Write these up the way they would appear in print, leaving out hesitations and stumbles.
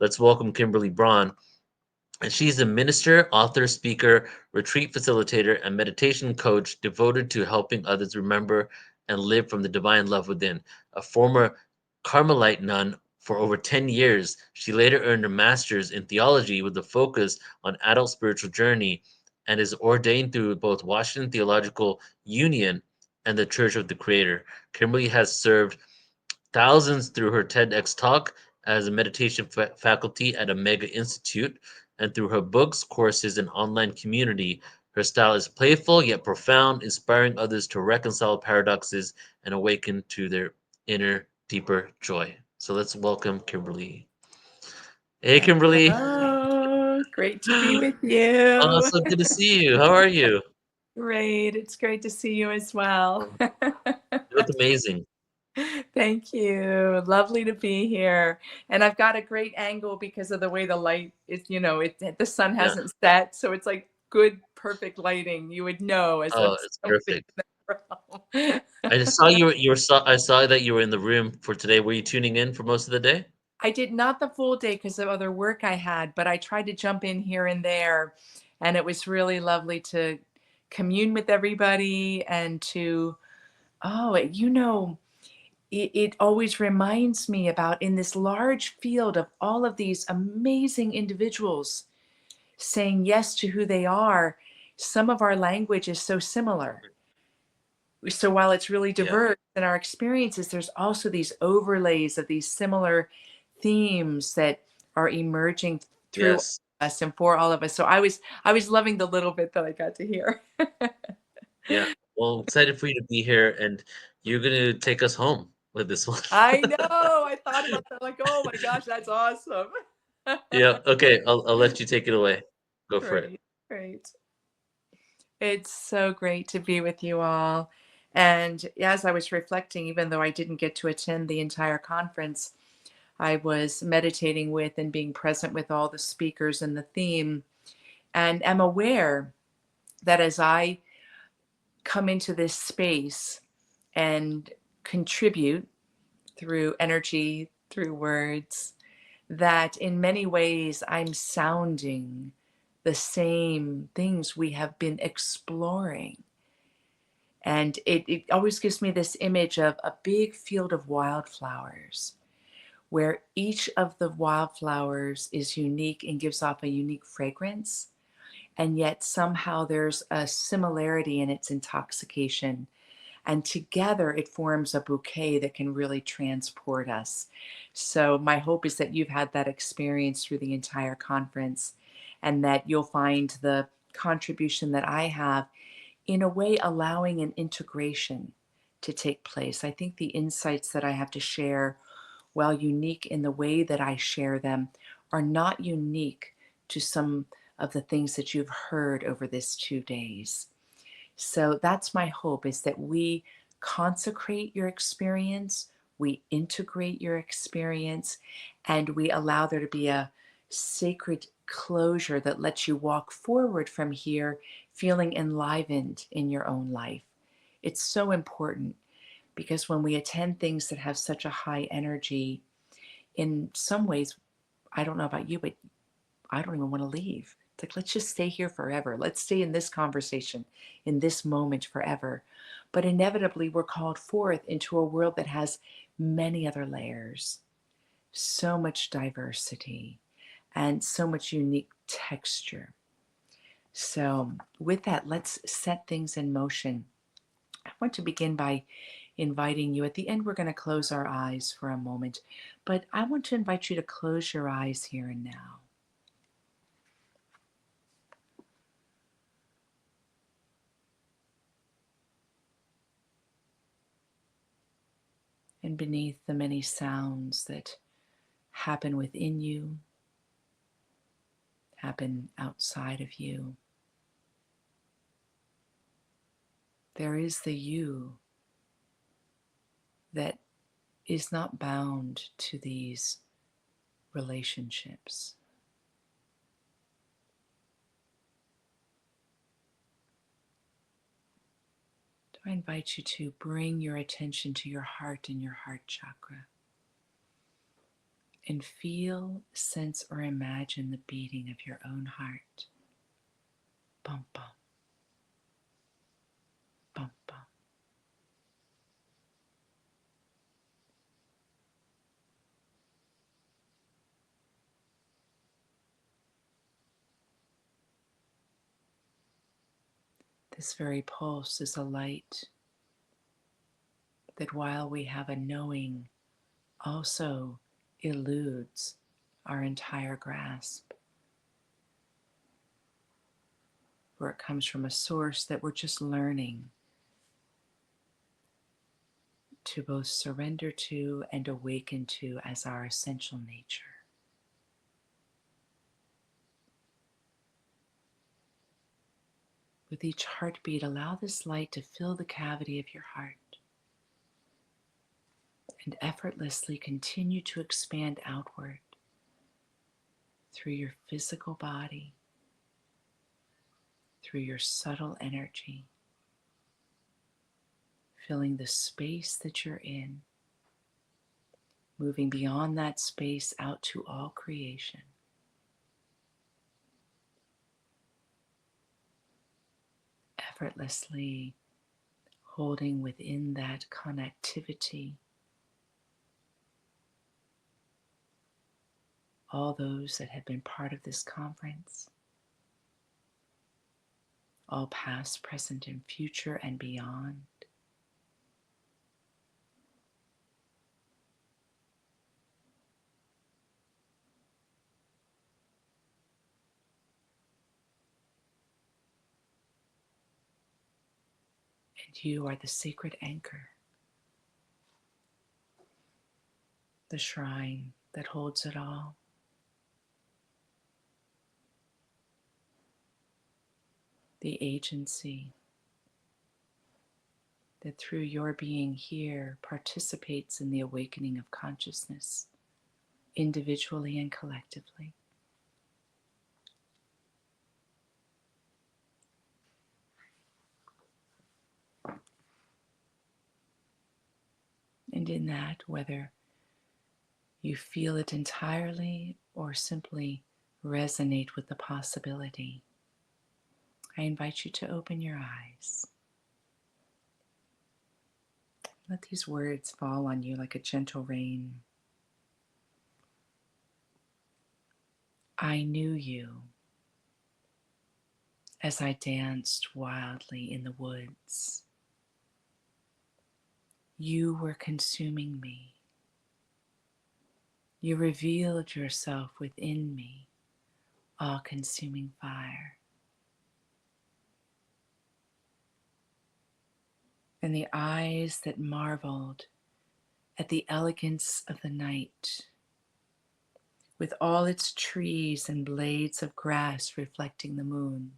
let's welcome Kimberly Braun. And she's a minister, author, speaker, retreat facilitator, and meditation coach devoted to helping others remember and live from the divine love within. A former Carmelite nun for over 10 years, she later earned her master's in theology with a focus on adult spiritual journey and is ordained through both Washington Theological Union and the Church of the Creator. Kimberly has served thousands through her TEDx talk as a meditation faculty at a mega institute, and through her books, courses, and online community. Her style is playful yet profound, inspiring others to reconcile paradoxes and awaken to their inner, deeper joy. So let's welcome Kimberly. Hey, Kimberly. Hello, great to be with Oh, you. so good to see you. How are you? Great, it's great to see you as well. You look amazing. Thank you. Lovely to be here. And I've got a great angle because of the way the light is, the sun Yeah. hasn't set, so it's like good, perfect lighting. You would know as Oh, it's somebody in perfect. the room. I just saw I saw that you were in the room for today. Were you tuning in for most of the day? I did not the full day because of other work I had, but I tried to jump in here and there. And it was really lovely to commune with everybody and to, it always reminds me about in this large field of all of these amazing individuals saying yes to who they are. Some of our language is so similar. So while it's really Yeah. diverse in our experiences, there's also these overlays of these similar themes that are emerging through Yes. us and for all of us. So I was loving the little bit that I got to hear. Yeah. Well, excited for you to be here, and you're gonna take us home with this one. I know. I thought about that. Like, oh my gosh, that's awesome. Yeah. Okay. I'll let you take it away. Go for it. Great, great. It's so great to be with you all. And as I was reflecting, even though I didn't get to attend the entire conference, I was meditating with and being present with all the speakers and the theme, and am aware that as I come into this space and contribute through energy, through words, that in many ways I'm sounding the same things we have been exploring. And it always gives me this image of a big field of wildflowers where each of the wildflowers is unique and gives off a unique fragrance. And yet somehow there's a similarity in its intoxication. And together it forms a bouquet that can really transport us. So, my hope is that you've had that experience through the entire conference and that you'll find the contribution that I have in a way allowing an integration to take place. I think the insights that I have to share, while unique in the way that I share them, are not unique to some of the things that you've heard over this 2 days. So that's my hope, is that we consecrate your experience, we integrate your experience, and we allow there to be a sacred closure that lets you walk forward from here feeling enlivened in your own life. It's so important because when we attend things that have such a high energy, in some ways, I don't know about you, but I don't even want to leave. It's like, let's just stay here forever. Let's stay in this conversation, in this moment forever. But inevitably, we're called forth into a world that has many other layers, so much diversity, and so much unique texture. So, with that, let's set things in motion. I want to begin by inviting you. At the end, we're going to close our eyes for a moment, but I want to invite you to close your eyes here and now. And beneath the many sounds that happen within you, happen outside of you, there is the you that is not bound to these relationships. So I invite you to bring your attention to your heart and your heart chakra and feel, sense, or imagine the beating of your own heart. Bum, bum, bum, bum. This very pulse is a light that, while we have a knowing, also eludes our entire grasp, where it comes from a source that we're just learning to both surrender to and awaken to as our essential nature. With each heartbeat, allow this light to fill the cavity of your heart and effortlessly continue to expand outward through your physical body, through your subtle energy, filling the space that you're in, moving beyond that space out to all creation. Effortlessly holding within that connectivity all those that have been part of this conference, all past, present, and future, and beyond. And you are the sacred anchor, the shrine that holds it all. The agency that, through your being here, participates in the awakening of consciousness, individually and collectively. And in that, whether you feel it entirely or simply resonate with the possibility, I invite you to open your eyes. Let these words fall on you like a gentle rain. I knew you as I danced wildly in the woods. You were consuming me. You revealed yourself within me, all-consuming fire. And the eyes that marveled at the elegance of the night, with all its trees and blades of grass reflecting the moon,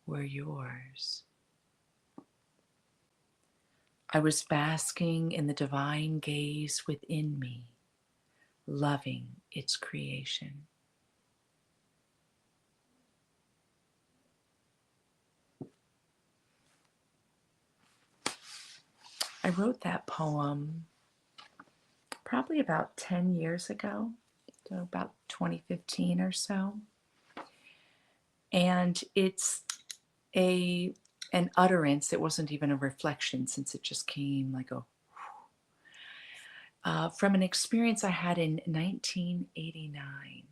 were yours. I was basking in the divine gaze within me, loving its creation. I wrote that poem probably about 10 years ago, so about 2015 or so. And it's an utterance. It wasn't even a reflection, since it just came like from an experience I had in 1989,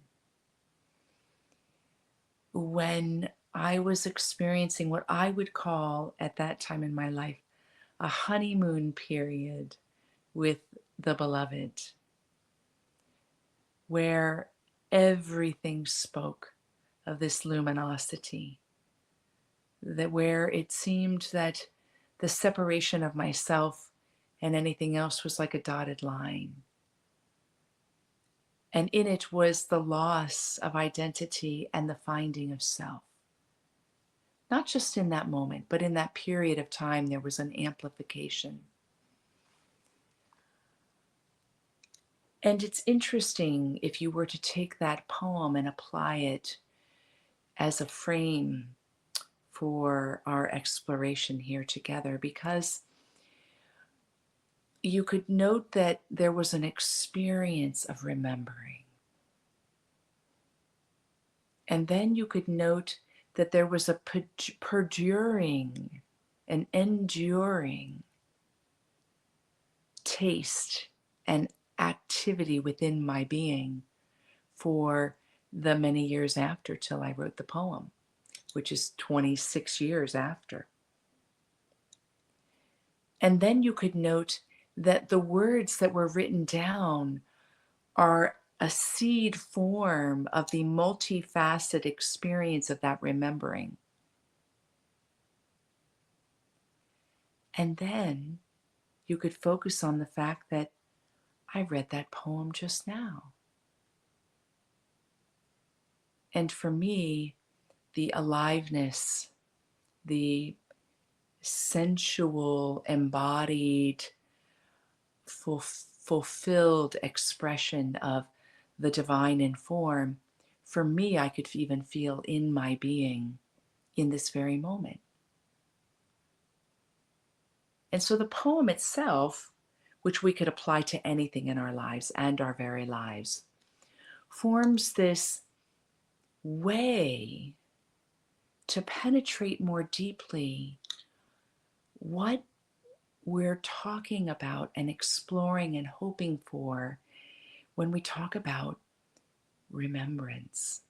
when I was experiencing what I would call at that time in my life a honeymoon period with the beloved, where everything spoke of this luminosity, that where it seemed that the separation of myself and anything else was like a dotted line. And in it was the loss of identity and the finding of self. Not just in that moment, but in that period of time, there was an amplification. And it's interesting if you were to take that poem and apply it as a frame for our exploration here together, because you could note that there was an experience of remembering. And then you could note that there was a perduring, an enduring taste and activity within my being for the many years after till I wrote the poem, which is 26 years after. And then you could note that the words that were written down are a seed form of the multifaceted experience of that remembering. And then you could focus on the fact that I read that poem just now. And for me, the aliveness, the sensual, embodied, fulfilled expression of the divine in form, for me, I could even feel in my being in this very moment. And so the poem itself, which we could apply to anything in our lives and our very lives, forms this way to penetrate more deeply what we're talking about and exploring and hoping for when we talk about remembrance.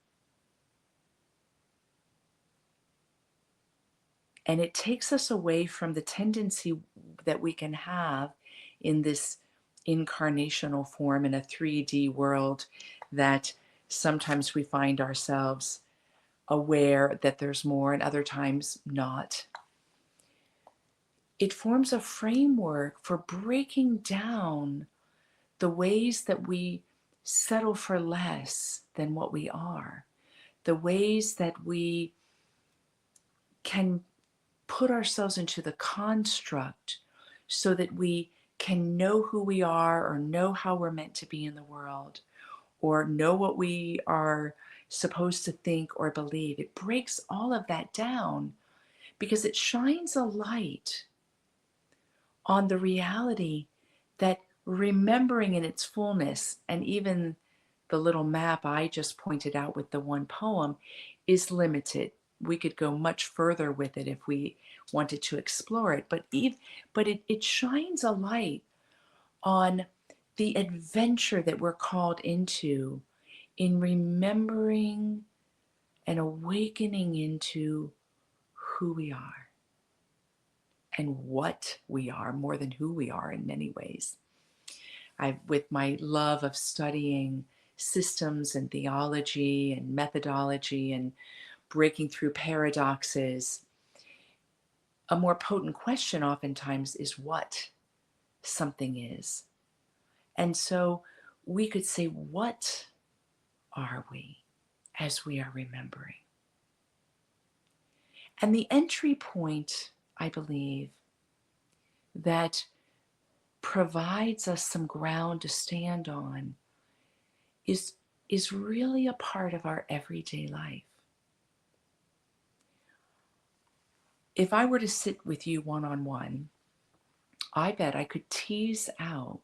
And it takes us away from the tendency that we can have in this incarnational form in a 3D world that sometimes we find ourselves aware that there's more and other times not. It forms a framework for breaking down the ways that we settle for less than what we are, the ways that we can put ourselves into the construct so that we can know who we are or know how we're meant to be in the world or know what we are supposed to think or believe. It breaks all of that down because it shines a light on the reality that remembering in its fullness, and even the little map I just pointed out with the one poem, is limited. We could go much further with it if we wanted to explore it, but it shines a light on the adventure that we're called into in remembering and awakening into who we are and what we are more than who we are in many ways. With my love of studying systems and theology and methodology and breaking through paradoxes, a more potent question oftentimes is what something is. And so we could say, what are we as we are remembering? And the entry point, I believe, that provides us some ground to stand on is really a part of our everyday life. If I were to sit with you one-on-one, I bet I could tease out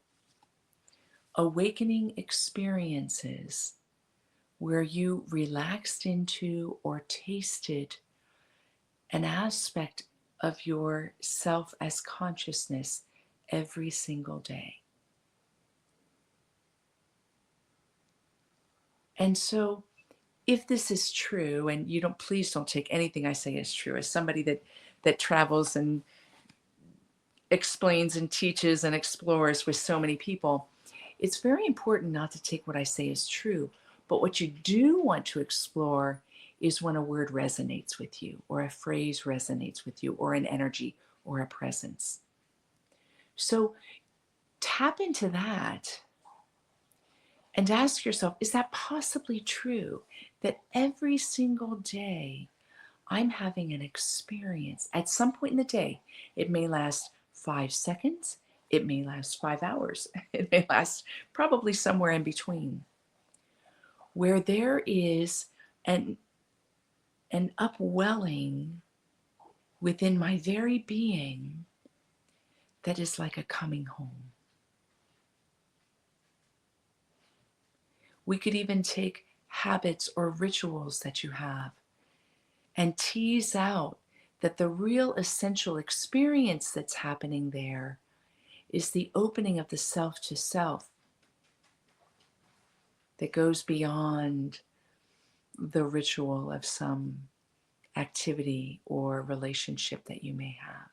awakening experiences where you relaxed into or tasted an aspect of yourself as consciousness every single day. And so if this is true, and please don't take anything I say as true, as somebody that travels and explains and teaches and explores with so many people, it's very important not to take what I say as true. But what you do want to explore is when a word resonates with you, or a phrase resonates with you, or an energy, or a presence. So tap into that and ask yourself, is that possibly true? That every single day I'm having an experience at some point in the day. It may last 5 seconds. It may last 5 hours. It may last probably somewhere in between, where there is an upwelling within my very being that is like a coming home. We could even take habits or rituals that you have and tease out that the real essential experience that's happening there is the opening of the self to self that goes beyond the ritual of some activity or relationship that you may have.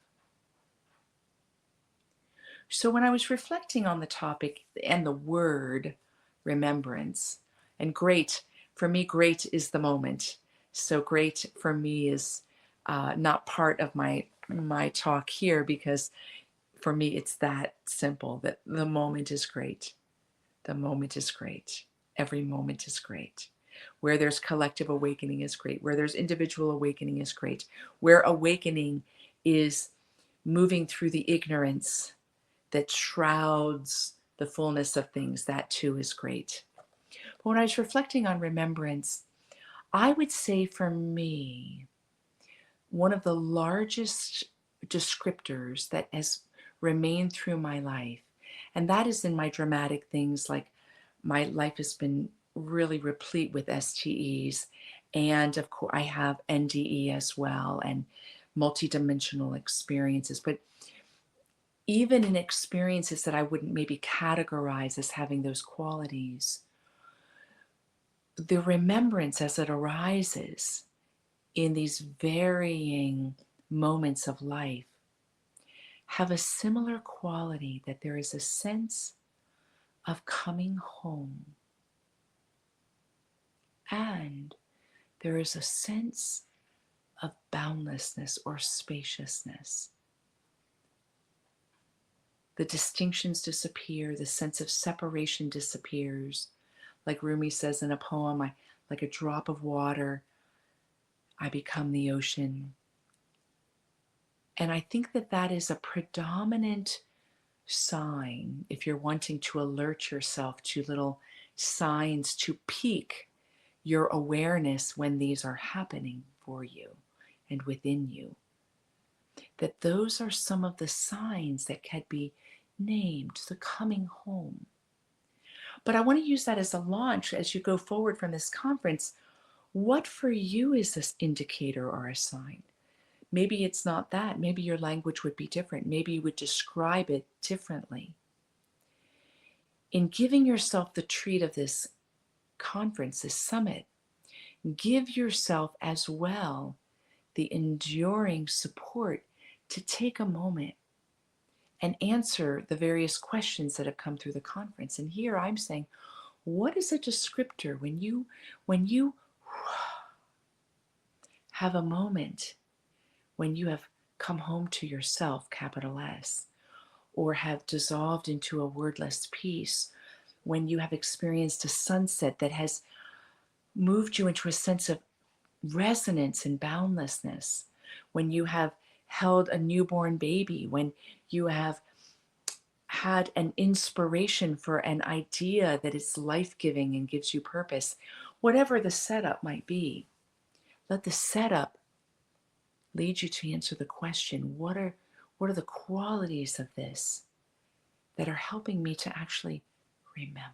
So, when I was reflecting on the topic and the word remembrance, and great, for me, great is the moment. So, great for me is not part of my talk here, because for me, it's that simple, that the moment is great. The moment is great. Every moment is great. Where there's collective awakening is great. Where there's individual awakening is great. Where awakening is moving through the ignorance that shrouds the fullness of things, that too is great. But when I was reflecting on remembrance, I would say for me, one of the largest descriptors that has remained through my life, and that is in my dramatic things, like my life has been really replete with STEs, and of course I have NDE as well, and multidimensional experiences. But even in experiences that I wouldn't maybe categorize as having those qualities, the remembrance as it arises in these varying moments of life have a similar quality, that there is a sense of coming home, and there is a sense of boundlessness or spaciousness. The distinctions disappear, the sense of separation disappears. Like Rumi says in a poem, like a drop of water, I become the ocean. And I think that that is a predominant sign, if you're wanting to alert yourself to little signs to pique your awareness when these are happening for you and within you, that those are some of the signs that can be named the coming home. But I want to use that as a launch as you go forward from this conference. What for you is this indicator or a sign? Maybe it's not that. Maybe your language would be different. Maybe you would describe it differently. In giving yourself the treat of this conference, this summit, give yourself as well the enduring support to take a moment and answer the various questions that have come through the conference. And here I'm saying, what is a descriptor when you have a moment when you have come home to yourself, capital S, or have dissolved into a wordless peace, when you have experienced a sunset that has moved you into a sense of resonance and boundlessness, when you have held a newborn baby, when you have had an inspiration for an idea that is life-giving and gives you purpose, whatever the setup might be, let the setup lead you to answer the question, what are the qualities of this that are helping me to actually remember?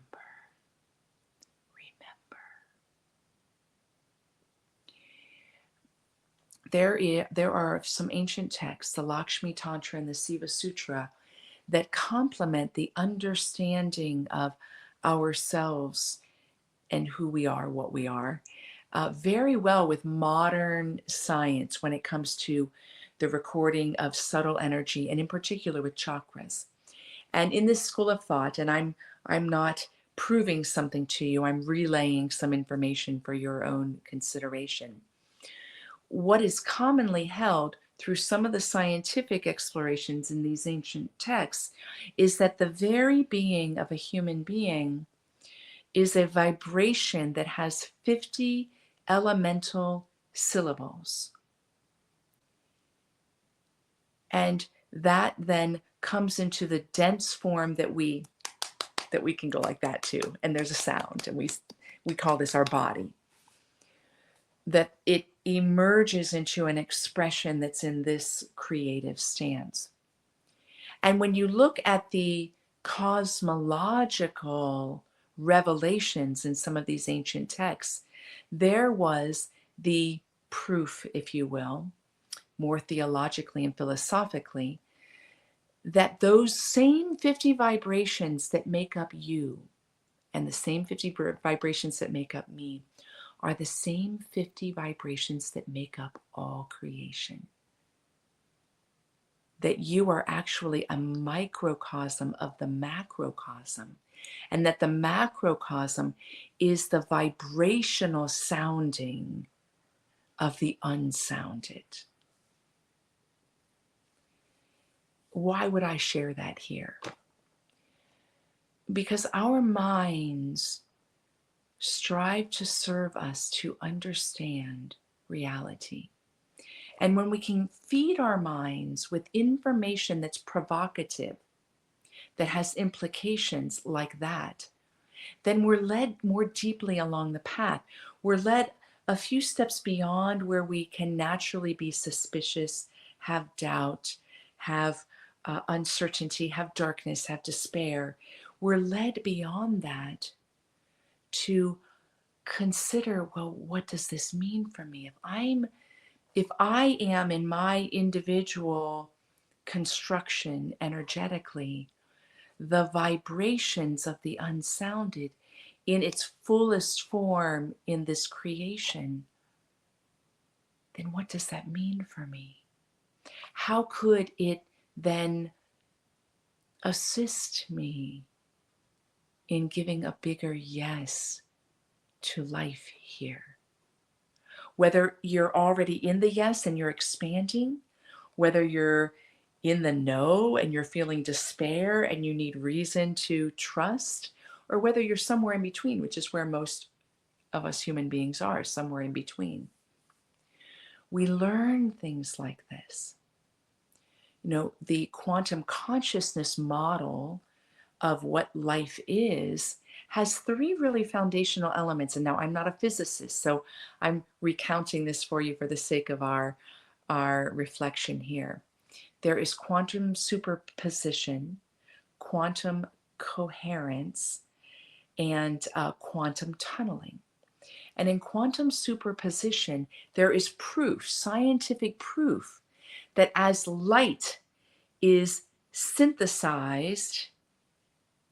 There are some ancient texts, the Lakshmi Tantra and the Siva Sutra, that complement the understanding of ourselves and who we are, what we are, very well with modern science when it comes to the recording of subtle energy, and in particular with chakras. And in this school of thought, and I'm not proving something to you, I'm relaying some information for your own consideration. What is commonly held through some of the scientific explorations in these ancient texts is that the very being of a human being is a vibration that has 50 elemental syllables. And that then comes into the dense form that we can go like that too. And there's a sound, and we call this our body. That it emerges into an expression that's in this creative stance. And when you look at the cosmological revelations in some of these ancient texts, there was the proof, if you will, more theologically and philosophically, that those same 50 vibrations that make up you and the same 50 vibrations that make up me are the same 50 vibrations that make up all creation. That you are actually a microcosm of the macrocosm, and that the macrocosm is the vibrational sounding of the unsounded. Why would I share that here? Because our minds strive to serve us to understand reality. And when we can feed our minds with information that's provocative, that has implications like that, then we're led more deeply along the path. We're led a few steps beyond where we can naturally be suspicious, have doubt, have uncertainty, have darkness, have despair. We're led beyond that to consider, well, what does this mean for me? If I am in my individual construction energetically, the vibrations of the unsounded in its fullest form in this creation, then what does that mean for me? How could it then assist me in giving a bigger yes to life here? Whether you're already in the yes and you're expanding, whether you're in the no and you're feeling despair and you need reason to trust, or whether you're somewhere in between, which is where most of us human beings are, somewhere in between. We learn things like this. You know, the quantum consciousness model of what life is has three really foundational elements. And now I'm not a physicist, so I'm recounting this for you for the sake of our reflection here. There is quantum superposition, quantum coherence, and quantum tunneling. And in quantum superposition, there is proof, scientific proof, that as light is synthesized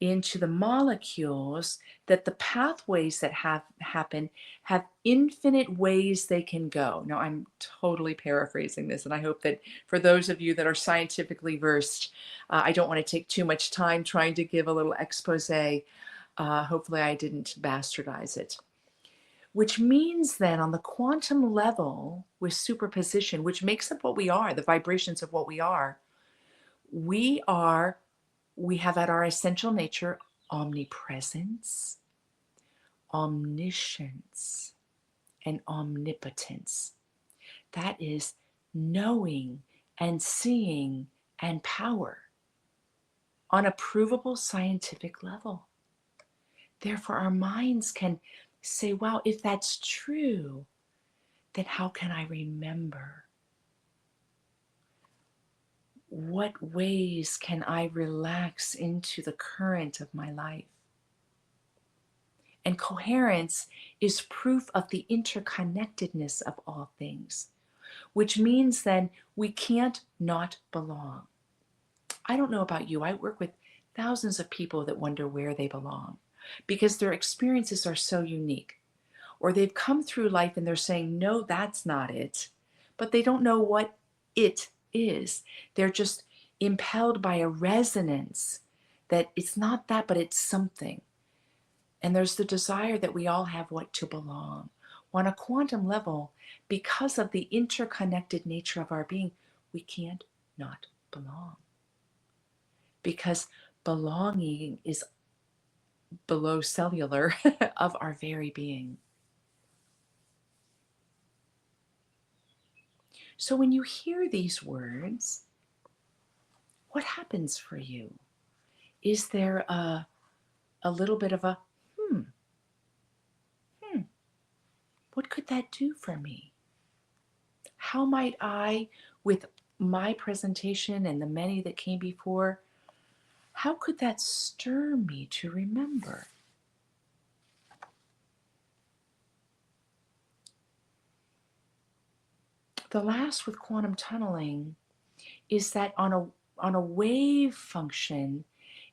into the molecules, that the pathways that happen have infinite ways they can go. Now, I'm totally paraphrasing this, and I hope that for those of you that are scientifically versed, I don't want to take too much time trying to give a little expose. Hopefully I didn't bastardize it. Which means then on the quantum level with superposition, which makes up what we are, the vibrations of what we have at our essential nature omnipresence, omniscience, and omnipotence. That is knowing and seeing and power on a provable scientific level. Therefore, our minds can say, wow, if that's true, then how can I remember? What ways can I relax into the current of my life? And coherence is proof of the interconnectedness of all things, which means then we can't not belong. I don't know about you. I work with thousands of people that wonder where they belong because their experiences are so unique. Or they've come through life and they're saying, no, that's not it. But they don't know what it is. They're just impelled by a resonance that it's not that, but it's something. And there's the desire that we all have what to belong. On a quantum level, because of the interconnected nature of our being, we can't not belong. Because belonging is below cellular of our very being. So when you hear these words, what happens for you? Is there a little bit of a, what could that do for me? How might I, with my presentation and the many that came before, how could that stir me to remember? The last with quantum tunneling is that on a wave function,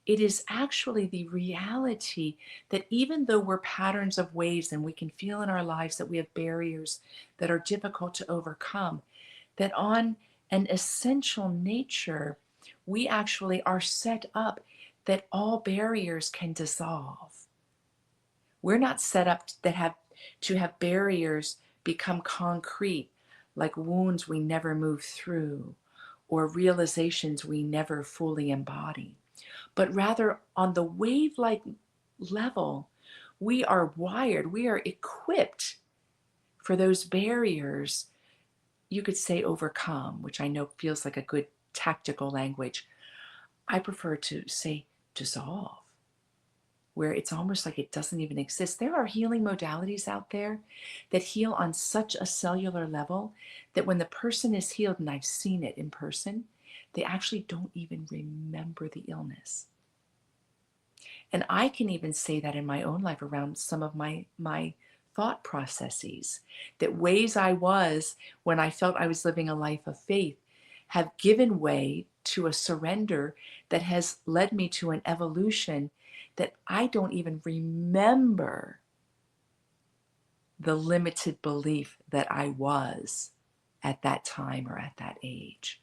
it is actually the reality that even though we're patterns of waves and we can feel in our lives that we have barriers that are difficult to overcome, that on an essential nature, we actually are set up that all barriers can dissolve. We're not set up to have barriers become concrete, like wounds we never move through or realizations we never fully embody, but rather on the wave-like level, we are wired, we are equipped for those barriers, you could say overcome, which I know feels like a good tactical language. I prefer to say dissolve, where it's almost like it doesn't even exist. There are healing modalities out there that heal on such a cellular level that when the person is healed, and I've seen it in person, they actually don't even remember the illness. And I can even say that in my own life around some of my thought processes, that ways I was when I felt I was living a life of faith have given way to a surrender that has led me to an evolution that I don't even remember the limited belief that I was at that time or at that age,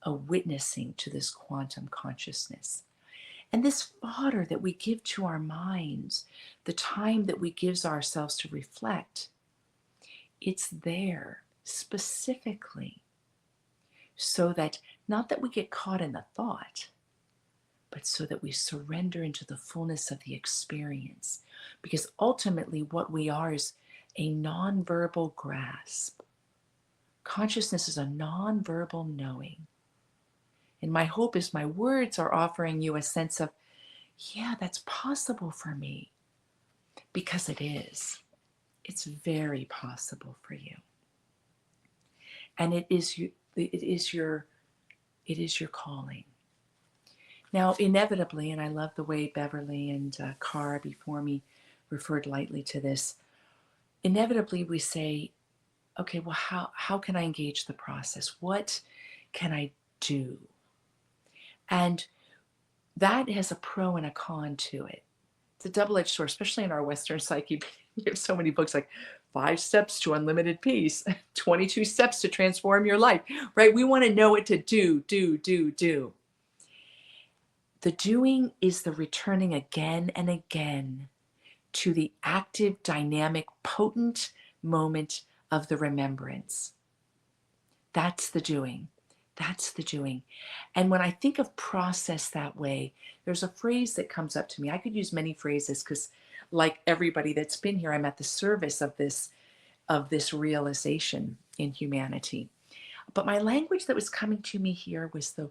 a witnessing to this quantum consciousness. And this fodder that we give to our minds, the time that we give ourselves to reflect, it's there specifically so that not that we get caught in the thought, but so that we surrender into the fullness of the experience. Because ultimately what we are is a nonverbal grasp. Consciousness is a nonverbal knowing. And my hope is my words are offering you a sense of, yeah, that's possible for me. Because it is. It's very possible for you. And it is your calling. Now, inevitably, and I love the way Beverly and Cara before me referred lightly to this, inevitably we say, okay, well, how can I engage the process? What can I do? And that has a pro and a con to it. It's a double-edged sword, especially in our Western psyche. You have so many books like 5 Steps to Unlimited Peace, 22 Steps to Transform Your Life, right? We want to know what to do. The doing is the returning again and again to the active, dynamic, potent moment of the remembrance. That's the doing. That's the doing. And when I think of process that way, there's a phrase that comes up to me. I could use many phrases because, like everybody that's been here, I'm at the service of this realization in humanity. But my language that was coming to me here was the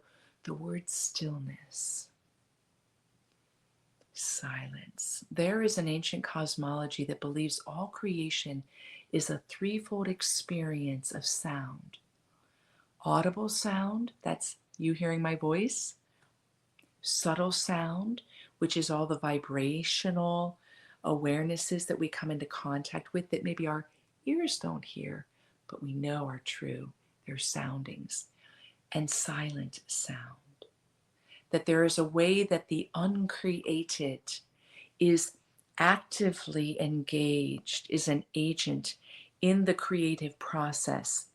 word stillness. Silence. There is an ancient cosmology that believes all creation is a threefold experience of sound. Audible sound, that's you hearing my voice. Subtle sound, which is all the vibrational awarenesses that we come into contact with that maybe our ears don't hear, but we know are true. They're soundings. And silent sound. That there is a way that the uncreated is actively engaged, is an agent in the creative process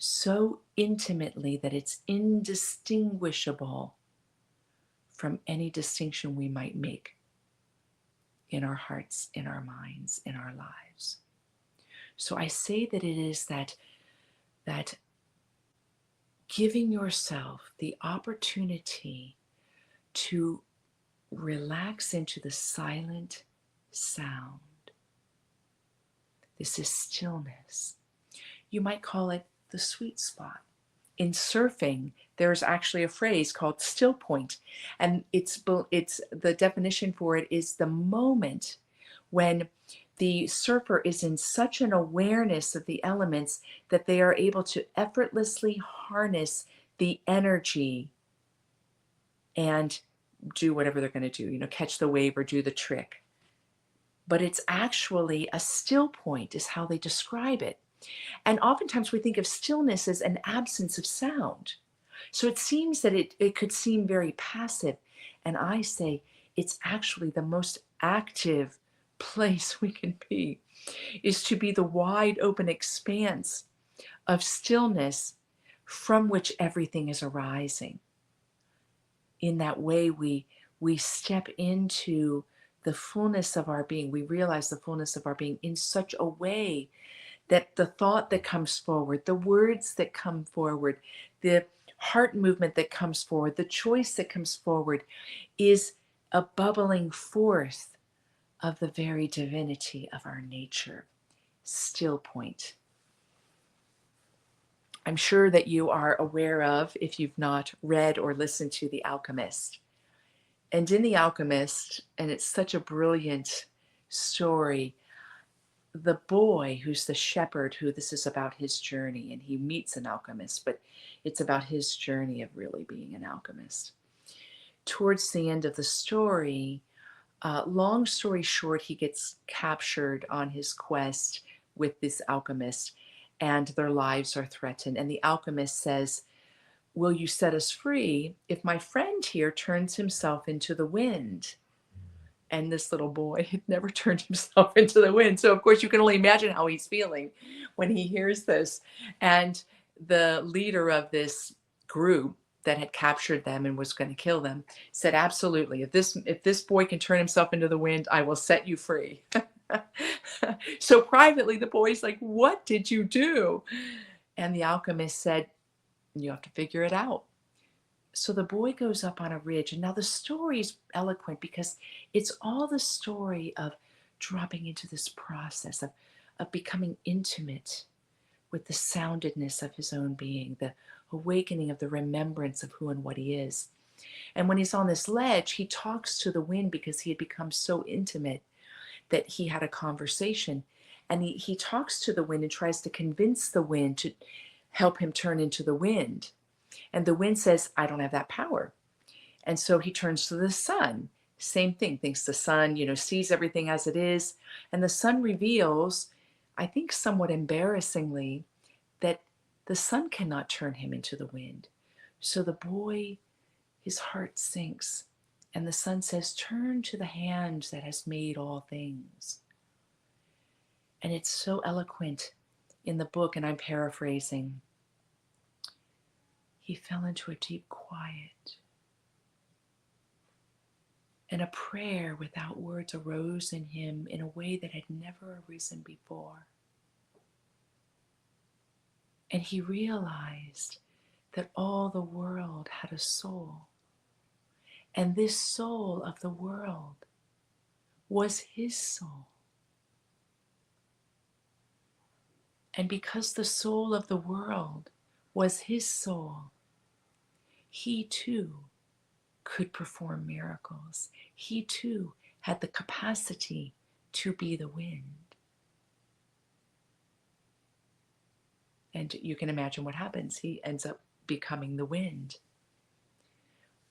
so intimately that it's indistinguishable from any distinction we might make in our hearts, in our minds, in our lives. So I say that it is that giving yourself the opportunity to relax into the silent sound. This is stillness. You might call it the sweet spot. In surfing, there's actually a phrase called still point, and it's the definition for it is the moment when the surfer is in such an awareness of the elements that they are able to effortlessly harness the energy and do whatever they're going to do, catch the wave or do the trick. But it's actually a still point is how they describe it. And oftentimes we think of stillness as an absence of sound. So it seems that it could seem very passive. And I say it's actually the most active place we can be, is to be the wide open expanse of stillness from which everything is arising. In that way, we step into the fullness of our being. We realize the fullness of our being in such a way that the thought that comes forward, the words that come forward, the heart movement that comes forward, the choice that comes forward is a bubbling forth of the very divinity of our nature. Still point. I'm sure that you are aware of, if you've not read or listened to The Alchemist. And in The Alchemist, and it's such a brilliant story, the boy who's the shepherd, who this is about his journey, and he meets an alchemist, but it's about his journey of really being an alchemist. Towards the end of the story, long story short, he gets captured on his quest with this alchemist, and their lives are threatened. And the alchemist says, "Will you set us free if my friend here turns himself into the wind?" And this little boy had never turned himself into the wind. So, of course, you can only imagine how he's feeling when he hears this. And the leader of this group that had captured them and was going to kill them said, "Absolutely. If this boy can turn himself into the wind, I will set you free." So privately, the boy's like, "What did you do?" And the alchemist said, "You have to figure it out." So the boy goes up on a ridge, and now the story is eloquent because it's all the story of dropping into this process of becoming intimate with the soundedness of his own being, the awakening of the remembrance of who and what he is. And when he's on this ledge, he talks to the wind because he had become so intimate that he had a conversation. And he talks to the wind and tries to convince the wind to help him turn into the wind. And the wind says, "I don't have that power." And so he turns to the sun. Same thing, thinks the sun, sees everything as it is. And the sun reveals, I think somewhat embarrassingly, that the sun cannot turn him into the wind. So the boy, his heart sinks. And the sun says, "Turn to the hand that has made all things." And it's so eloquent in the book, and I'm paraphrasing. He fell into a deep quiet, and a prayer without words arose in him in a way that had never arisen before. And he realized that all the world had a soul, and this soul of the world was his soul. And because the soul of the world was his soul, he too could perform miracles. He too had the capacity to be the wind. And you can imagine what happens. He ends up becoming the wind.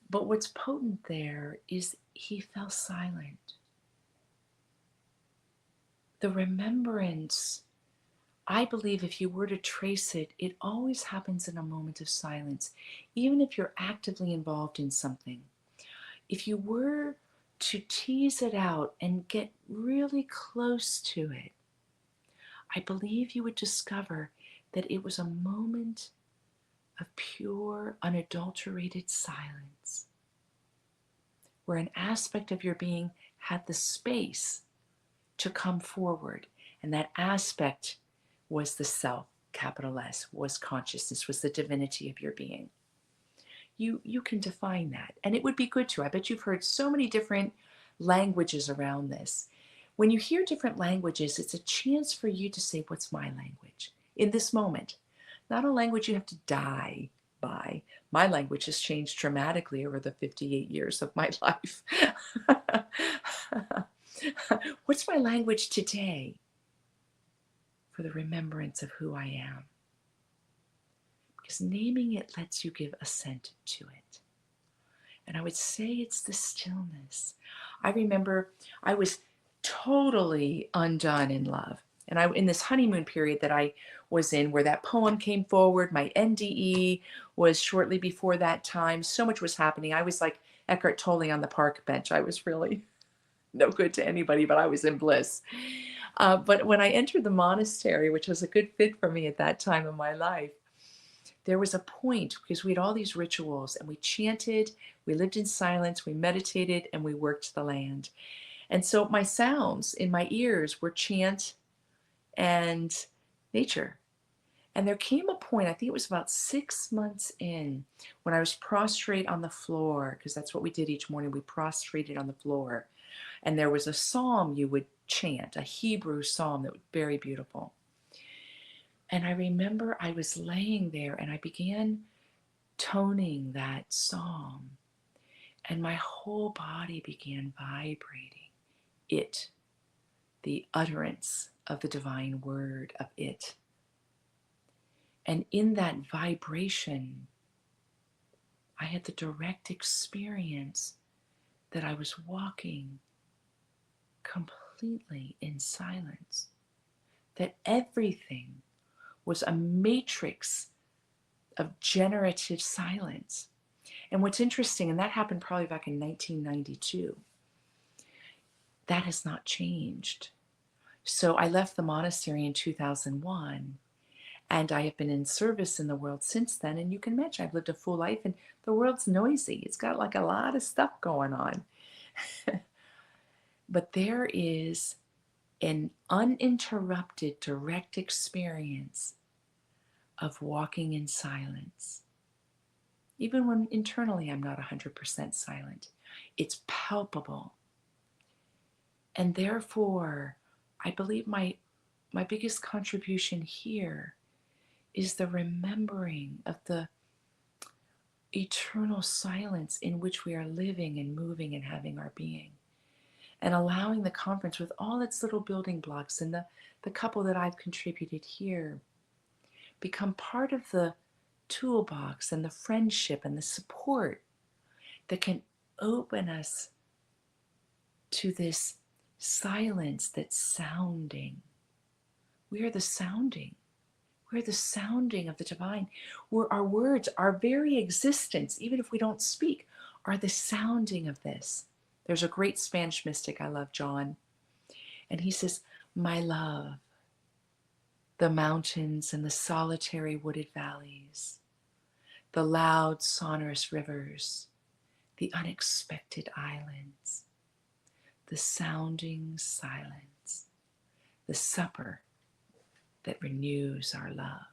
But what's potent there is he fell silent. The remembrance, I believe if you were to trace it, it always happens in a moment of silence, even if you're actively involved in something. If you were to tease it out and get really close to it, I believe you would discover that it was a moment of pure, unadulterated silence, where an aspect of your being had the space to come forward, and that aspect was the self, capital S, was consciousness, was the divinity of your being. You can define that, and it would be good to. I bet you've heard so many different languages around this. When you hear different languages, it's a chance for you to say, "What's my language in this moment?" Not a language you have to die by. My language has changed dramatically over the 58 years of my life. What's my language today for the remembrance of who I am? Because naming it lets you give assent to it. And I would say it's the stillness. I remember I was totally undone in love And I, in this honeymoon period that I was in, where that poem came forward, my NDE was shortly before that time. So much was happening. I was like Eckhart Tolle on the park bench. I was really no good to anybody, but I was in bliss. But when I entered the monastery, which was a good fit for me at that time in my life, there was a point because we had all these rituals and we chanted, we lived in silence, we meditated, and we worked the land. And so my sounds in my ears were chant and nature. And there came a point, I think it was about 6 months in, when I was prostrate on the floor, because that's what we did each morning. We prostrated on the floor. And there was a psalm you would chant, a Hebrew psalm that was very beautiful. And I remember I was laying there and I began toning that psalm, and my whole body began vibrating. It, the utterance of the divine word of it. And in that vibration, I had the direct experience that I was walking completely in silence, that everything was a matrix of generative silence. And what's interesting, and that happened probably back in 1992, that has not changed. So I left the monastery in 2001, and I have been in service in the world since then. And you can imagine I've lived a full life, and the world's noisy. It's got like a lot of stuff going on. But there is an uninterrupted direct experience of walking in silence. Even when internally I'm not 100% silent, it's palpable. And therefore, I believe my biggest contribution here is the remembering of the eternal silence in which we are living and moving and having our being. And allowing the conference with all its little building blocks and the couple that I've contributed here become part of the toolbox and the friendship and the support that can open us to this silence that's sounding. We are the sounding. We're the sounding of the divine. Where our words, our very existence, even if we don't speak, are the sounding of this. There's a great Spanish mystic I love, John, and he says, "My love, the mountains and the solitary wooded valleys, the loud sonorous rivers, the unexpected islands, the sounding silence, the supper that renews our love."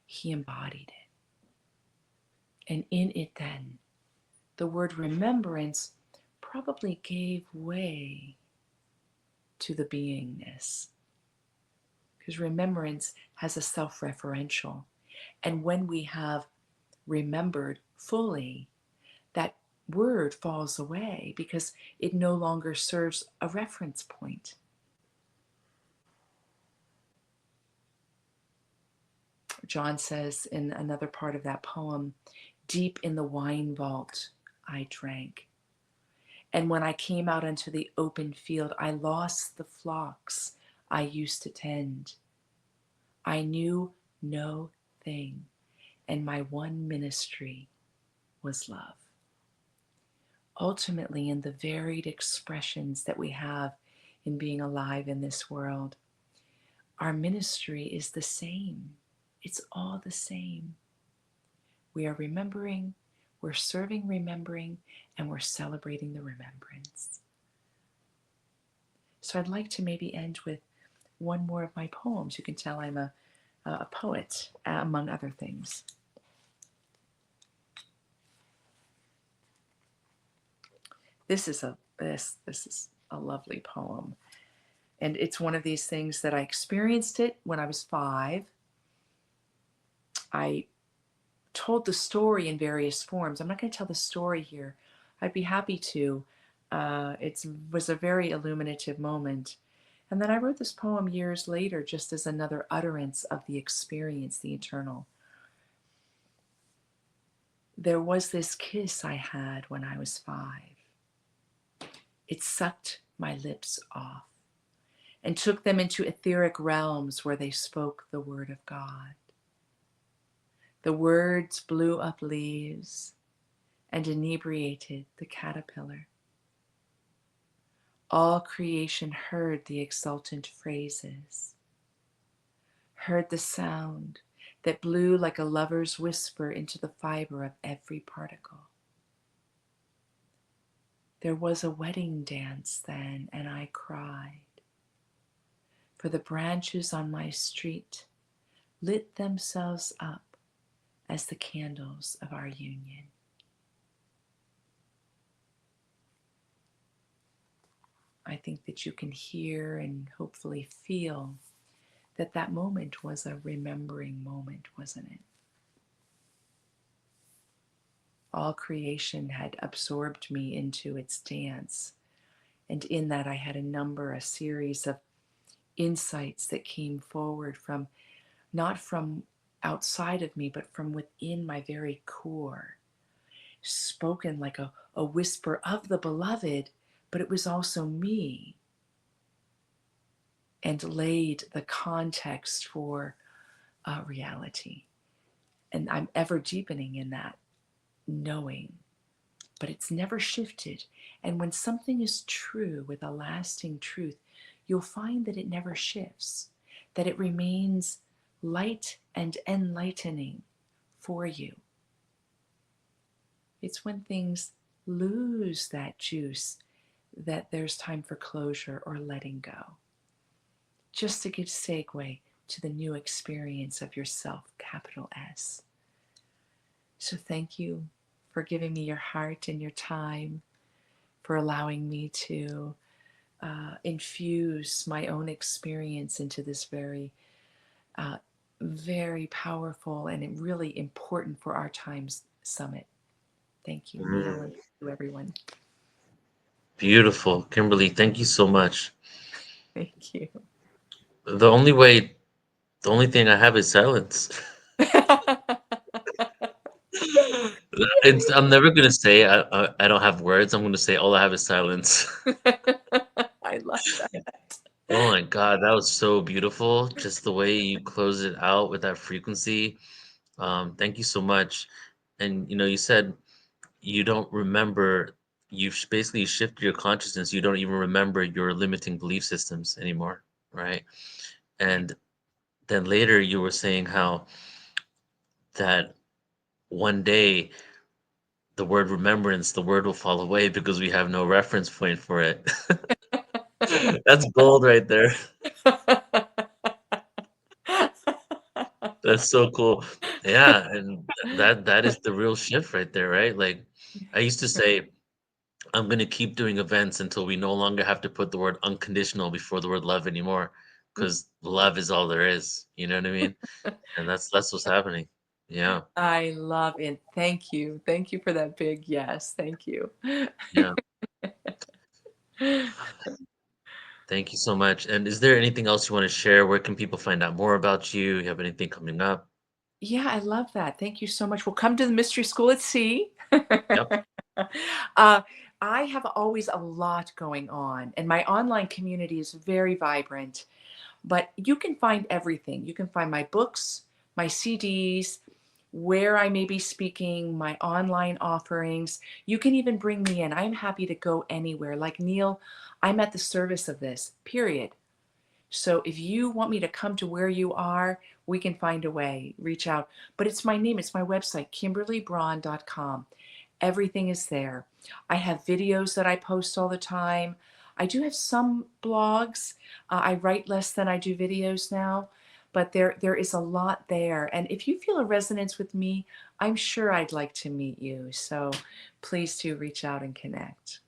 He embodied it. And in it then, the word remembrance probably gave way to the beingness. Because remembrance has a self-referential. And when we have remembered fully, that word falls away because it no longer serves a reference point. John says in another part of that poem, "Deep in the wine vault I drank. And when I came out onto the open field, I lost the flocks I used to tend. I knew no thing, and my one ministry was love." Ultimately, in the varied expressions that we have in being alive in this world, our ministry is the same. It's all the same. We are remembering, we're serving remembering, and we're celebrating the remembrance. So I'd like to maybe end with one more of my poems. You can tell I'm a poet, among other things. This is a lovely poem. And it's one of these things that I experienced it when I was 5. I told the story in various forms. I'm not going to tell the story here. I'd be happy to. It was a very illuminative moment. And then I wrote this poem years later just as another utterance of the experience, the eternal. There was this kiss I had when I was 5. It sucked my lips off. and took them into etheric realms where they spoke the word of God. The words blew up leaves and inebriated the caterpillar. All creation heard the exultant phrases, heard the sound that blew like a lover's whisper into the fiber of every particle. There was a wedding dance then, and I cried, for the branches on my street lit themselves up as the candles of our union. I think that you can hear and hopefully feel that that moment was a remembering moment, wasn't it? All creation had absorbed me into its dance. And in that, I had a series of insights that came forward from not from outside of me, but from within my very core, spoken like a whisper of the beloved, but it was also me, and laid the context for reality. And I'm ever deepening in that knowing, but it's never shifted. And when something is true with a lasting truth, you'll find that it never shifts, that it remains light and enlightening for you. It's when things lose that juice that there's time for closure or letting go. Just a good segue to the new experience of yourself, capital S. So thank you for giving me your heart and your time, for allowing me to infuse my own experience into this uh, very powerful and really important for our times summit. Thank you, Neil, Mm, and to everyone. beautiful. Kimberly, thank you so much. Thank you. The only way, the only thing I have is silence. I'm never gonna say I don't have words. I'm gonna say all I have is silence. I love that. Oh my God, that was so beautiful. Just the way you close it out with that frequency. Thank you so much. And you said you don't remember, basically shifted your consciousness. You don't even remember your limiting belief systems anymore, right? Right. And then later you were saying how that one day the word remembrance, the word will fall away because we have no reference point for it. That's gold right there. That's so cool. Yeah, and that is the real shift right there, right? Like I used to say, I'm gonna keep doing events until we no longer have to put the word unconditional before the word love anymore, because love is all there is. You know what I mean? And that's what's happening. Yeah, I love it. Thank you. Thank you for that big yes. Thank you. yeah. Thank you so much. And is there anything else you want to share? Where can people find out more about you? You have anything coming up? Yeah, I love that. Thank you so much. Well, come to the Mystery School at Sea. Yep. uh, I have always a lot going on, and my online community is very vibrant. But you can find everything. You can find my books, my CDs, where I may be speaking, my online offerings. You can even bring me in. I'm happy to go anywhere. Like Neil, I'm at the service of this, period. So if you want me to come to where you are, we can find a way. Reach out. But it's my name, it's my website, kimberlybraun.com. Everything is there. I have videos that I post all the time. I do have some blogs. I write less than I do videos now, but there is a lot there. And if you feel a resonance with me, I'm sure I'd like to meet you. So please do reach out and connect.